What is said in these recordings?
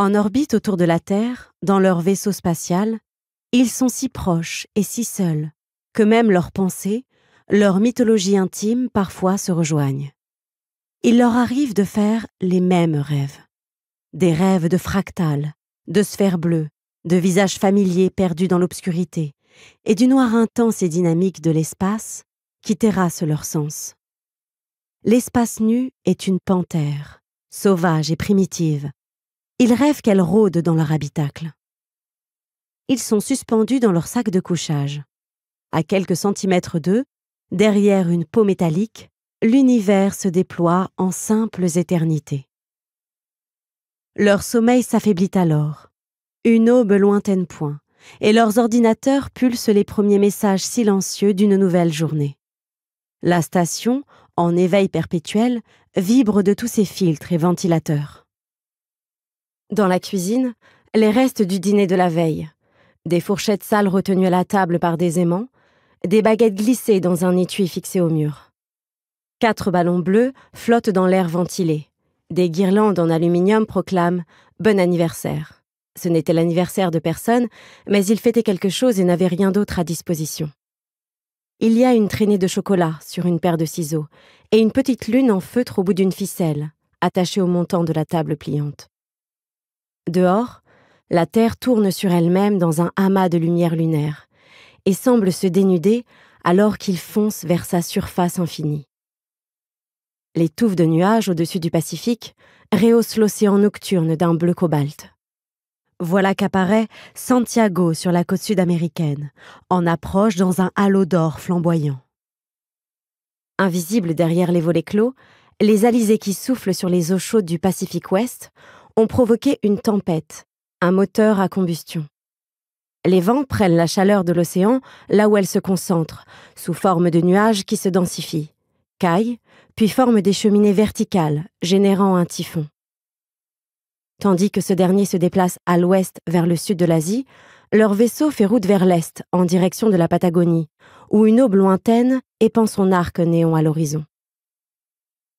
En orbite autour de la Terre, dans leur vaisseau spatial, ils sont si proches et si seuls que même leurs pensées, leur mythologie intime parfois se rejoignent. Il leur arrive de faire les mêmes rêves. Des rêves de fractales, de sphères bleues, de visages familiers perdus dans l'obscurité et du noir intense et dynamique de l'espace qui terrasse leur sens. L'espace nu est une panthère, sauvage et primitive. Ils rêvent qu'elle rôde dans leur habitacle. Ils sont suspendus dans leur sac de couchage. À quelques centimètres d'eux, derrière une peau métallique, l'univers se déploie en simples éternités. Leur sommeil s'affaiblit alors. Une aube lointaine pointe, et leurs ordinateurs pulsent les premiers messages silencieux d'une nouvelle journée. La station, en éveil perpétuel, vibre de tous ses filtres et ventilateurs. Dans la cuisine, les restes du dîner de la veille, des fourchettes sales retenues à la table par des aimants, des baguettes glissées dans un étui fixé au mur. 4 ballons bleus flottent dans l'air ventilé. Des guirlandes en aluminium proclament « Bon anniversaire ». Ce n'était l'anniversaire de personne, mais il fêtait quelque chose et n'avait rien d'autre à disposition. Il y a une traînée de chocolat sur une paire de ciseaux et une petite lune en feutre au bout d'une ficelle, attachée au montant de la table pliante. Dehors, la Terre tourne sur elle-même dans un amas de lumière lunaire et semble se dénuder alors qu'il fonce vers sa surface infinie. Les touffes de nuages au-dessus du Pacifique rehaussent l'océan nocturne d'un bleu cobalt. Voilà qu'apparaît Santiago sur la côte sud-américaine, en approche dans un halo d'or flamboyant. Invisibles derrière les volets clos, les alizés qui soufflent sur les eaux chaudes du Pacifique Ouest ont provoqué une tempête, un moteur à combustion. Les vents prennent la chaleur de l'océan là où elle se concentre, sous forme de nuages qui se densifient, caillent, puis forment des cheminées verticales, générant un typhon. Tandis que ce dernier se déplace à l'ouest vers le sud de l'Asie, leur vaisseau fait route vers l'est, en direction de la Patagonie, où une aube lointaine épand son arc néon à l'horizon.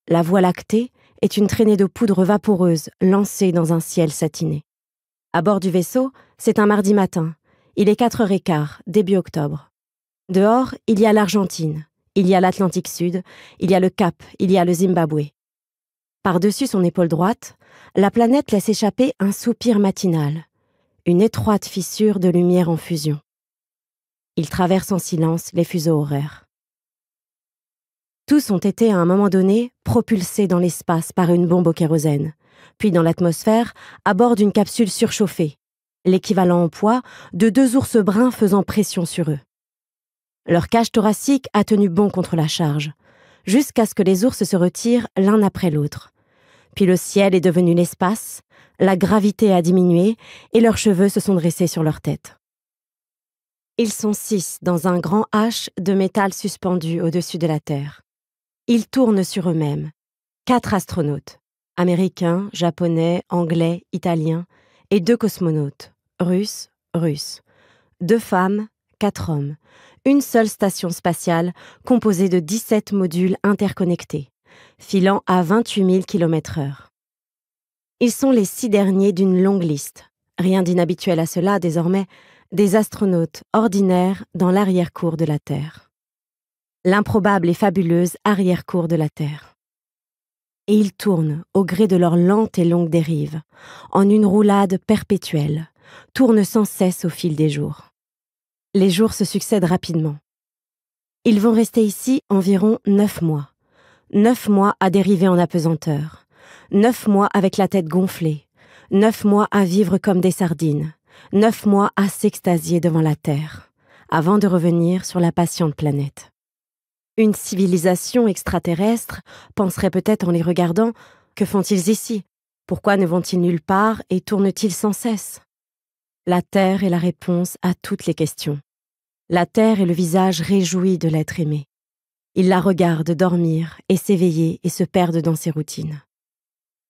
La Voie lactée est une traînée de poudre vaporeuse lancée dans un ciel satiné. À bord du vaisseau, c'est un mardi matin. Il est 4h15, début octobre. Dehors, il y a l'Argentine, il y a l'Atlantique Sud, il y a le Cap, il y a le Zimbabwe. Par-dessus son épaule droite, la planète laisse échapper un soupir matinal, une étroite fissure de lumière en fusion. Il traverse en silence les fuseaux horaires. Tous ont été à un moment donné propulsés dans l'espace par une bombe au kérosène, puis dans l'atmosphère à bord d'une capsule surchauffée, l'équivalent en poids de 2 ours bruns faisant pression sur eux. Leur cage thoracique a tenu bon contre la charge, jusqu'à ce que les ours se retirent l'un après l'autre. Puis le ciel est devenu l'espace, la gravité a diminué et leurs cheveux se sont dressés sur leur tête. Ils sont 6 dans un grand H de métal suspendu au-dessus de la Terre. Ils tournent sur eux-mêmes. 4 astronautes, américains, japonais, anglais, italiens, et 2 cosmonautes, russes. 2 femmes, 4 hommes. Une seule station spatiale composée de 17 modules interconnectés, filant à 28 000 km/h. Ils sont les 6 derniers d'une longue liste. Rien d'inhabituel à cela, désormais, des astronautes ordinaires dans l'arrière-cour de la Terre. L'improbable et fabuleuse arrière-cour de la Terre. Et ils tournent au gré de leur lente et longue dérive, en une roulade perpétuelle, tournent sans cesse au fil des jours. Les jours se succèdent rapidement. Ils vont rester ici environ 9 mois. 9 mois à dériver en apesanteur. 9 mois avec la tête gonflée. 9 mois à vivre comme des sardines. 9 mois à s'extasier devant la Terre, avant de revenir sur la patiente planète. Une civilisation extraterrestre penserait peut-être en les regardant « Que font-ils ici? Pourquoi ne vont-ils nulle part et tournent-ils sans cesse ?» La Terre est la réponse à toutes les questions. La Terre est le visage réjoui de l'être aimé. Il la regarde dormir et s'éveiller et se perdre dans ses routines.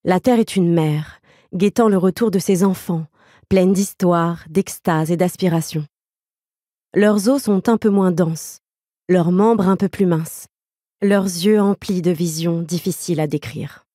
La Terre est une mère, guettant le retour de ses enfants, pleine d'histoires, d'extase et d'aspirations. Leurs os sont un peu moins denses, leurs membres un peu plus minces, leurs yeux emplis de visions difficiles à décrire.